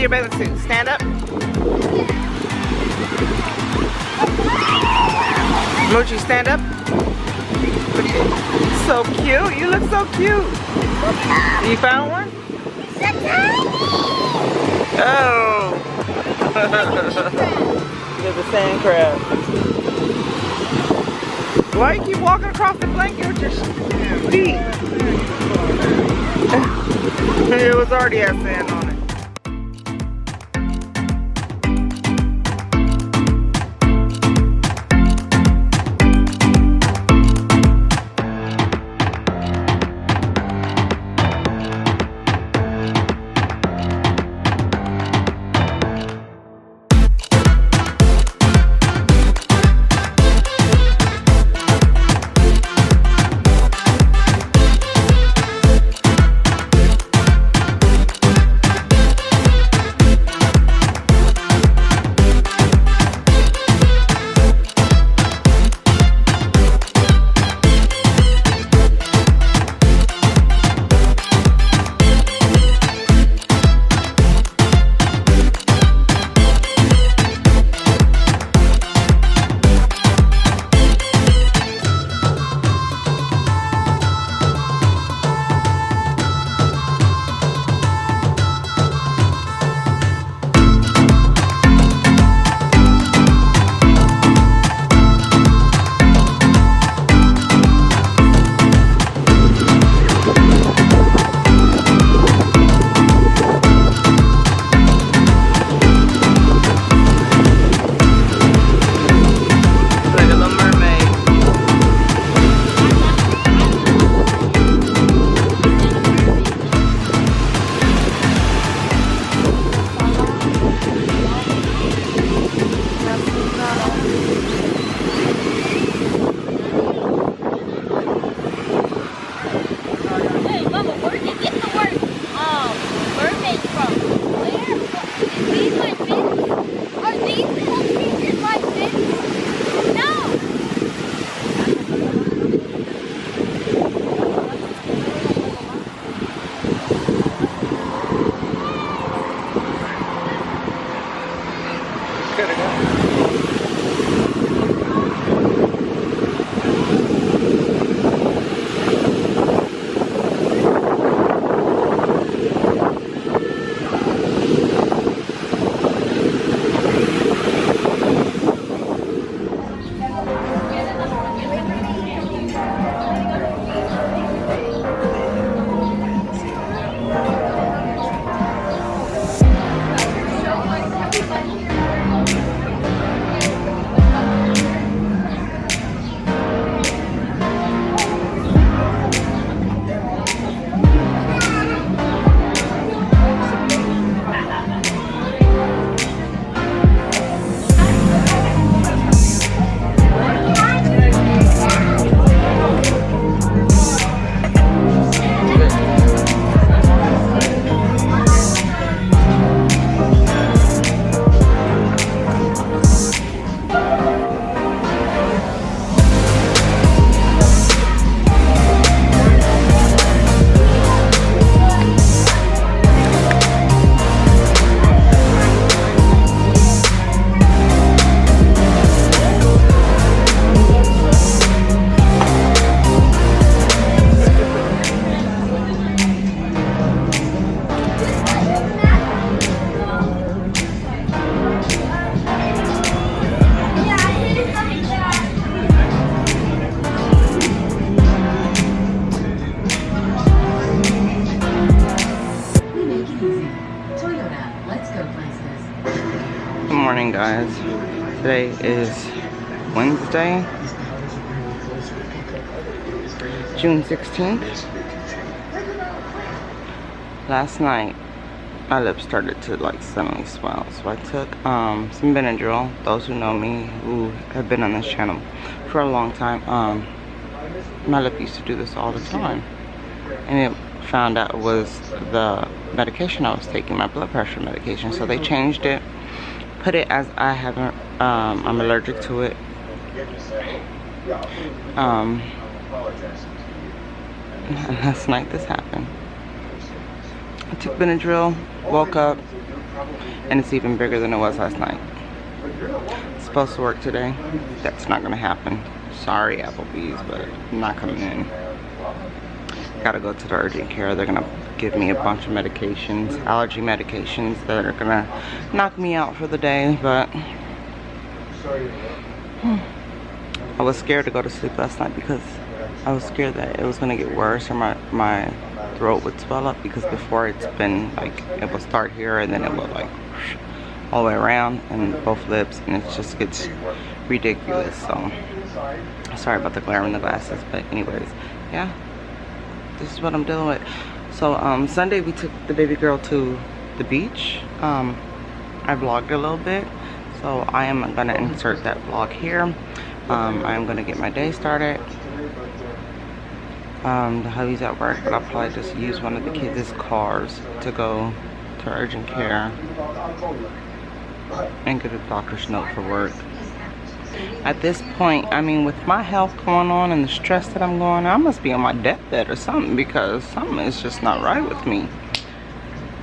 see your bathing suit. Stand up. Moochie, stand up. So cute. You look so cute. You found one? Oh. There's a sand crab. Why you keep walking across the blanket with your feet? It was already had sand on it. Good morning, guys. Today is Wednesday, June 16th. Last night, my lips started to like suddenly swell, so I took some Benadryl. Those who know me, who have been on this channel for a long time, my lip used to do this all the time, and it found out it was the medication I was taking, my blood pressure medication. So they changed it, put it as I haven't, I'm allergic to it. And last night this happened. I took Benadryl, woke up, And it's even bigger than it was last night. It's supposed to work today. That's not gonna happen. Sorry, Applebee's, but I'm not coming in. Gotta go to the urgent care. They're gonna give me a bunch of medications, allergy medications that are gonna knock me out for the day, but I was scared to go to sleep last night because I was scared that it was gonna get worse or my throat would swell up, because before it's been like, it will start here and then it will like all the way around and both lips, and it just gets ridiculous. So sorry about the glare in the glasses, but anyways, yeah, this is what I'm dealing with. So Sunday we took the baby girl to the beach. I vlogged a little bit, so I am gonna insert that vlog here. I am gonna get my day started. The hubby's at work, but I'll probably just use one of the kids' cars to go to urgent care and get a doctor's note for work. At this point, I mean, with my health going on and the stress that I'm going on, I must be on my deathbed or something, because something is just not right with me.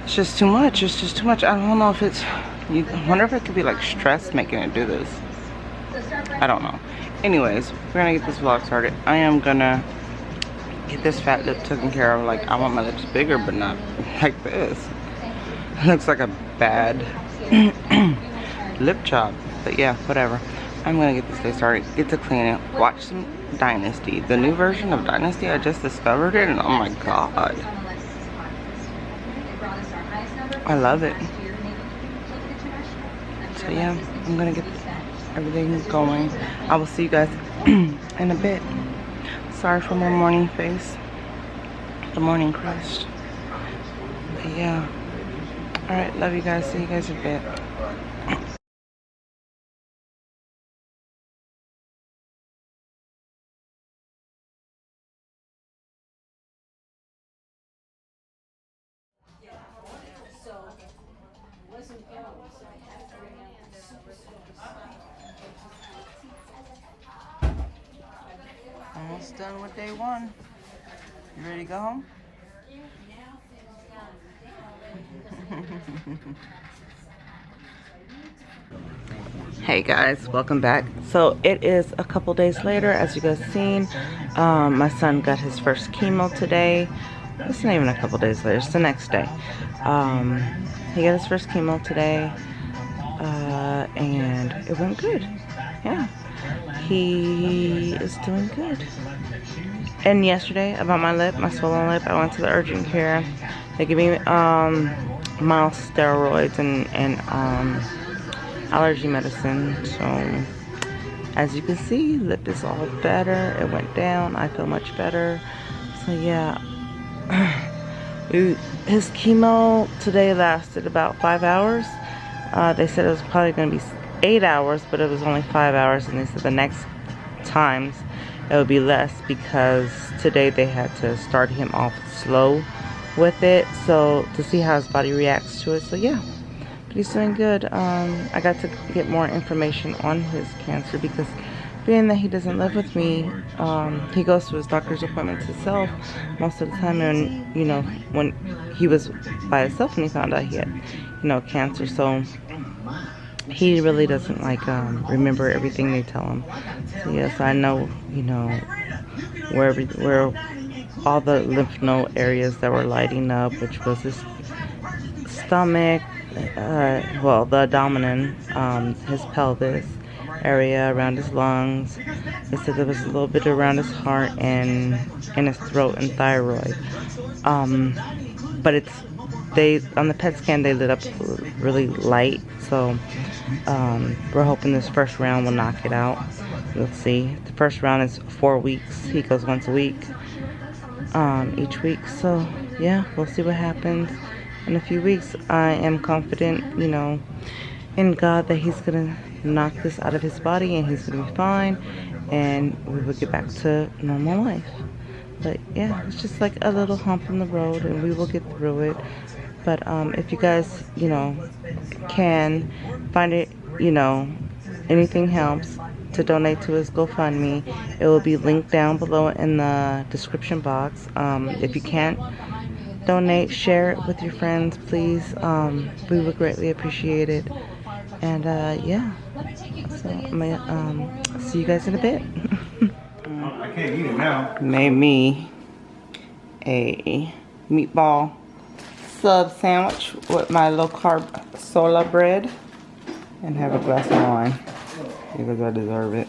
It's just too much. It's just too much. I don't know if it's, I wonder if it could be like stress making it do this. I don't know. Anyways, we're gonna get this vlog started. I am gonna get this fat lip taken care of. Like, I want my lips bigger, but not like this. It looks like a bad lip job, but yeah, whatever. I'm gonna get this day started, get to clean it, watch some Dynasty, the new version of Dynasty. I just discovered it, and oh my god, I love it. So yeah, I'm gonna get everything going. I will see you guys in a bit. Sorry for my morning face, the morning crust, but yeah. Alright, love you guys, see you guys in a bit. Almost done with day one. You ready to go home? Hey guys, welcome back. So it is a couple days later, as you guys seen. My son got his first chemo today. It's not even a couple days later, it's the next day. He got his first chemo today, and it went good. Yeah, he is doing good. And yesterday, about my lip, my swollen lip, I went to the urgent care. They gave me mild steroids and allergy medicine. So as you can see, lip is all better. It went down. I feel much better. So yeah, his chemo today lasted about 5 hours. They said it was probably going to be 8 hours, but it was only 5 hours, and they said the next times it would be less, because today they had to start him off slow with it, so to see how his body reacts to it. So yeah, but he's doing good. I got to get more information on his cancer, because being that he doesn't live with me, he goes to his doctor's appointments himself most of the time. And you know, when he was by himself and he found out he had, you know, cancer, so he really doesn't like remember everything they tell him. So yes, I know, you know, where all the lymph node areas that were lighting up, which was his stomach, well, the abdomen, his pelvis area, around his lungs. They said there was a little bit around his heart and in his throat and thyroid. But it's, they, on the PET scan, they lit up really light. So we're hoping this first round will knock it out. We'll see. The first round is 4 weeks. He goes once a week, each week. So yeah, we'll see what happens in a few weeks. I am confident, you know, in God, that he's gonna knock this out of his body and he's gonna be fine, and we will get back to normal life. But yeah, it's just like a little hump in the road, and we will get through it. But if you guys, you know, can find it, you know, anything helps, to donate to his GoFundMe, it will be linked down below in the description box. If you can't donate, share it with your friends, please. We would greatly appreciate it. And yeah, so I'm gonna see you guys in a bit. I can't eat it now. Made me a meatball sub sandwich with my low carb sola bread and have a glass of wine because I deserve it.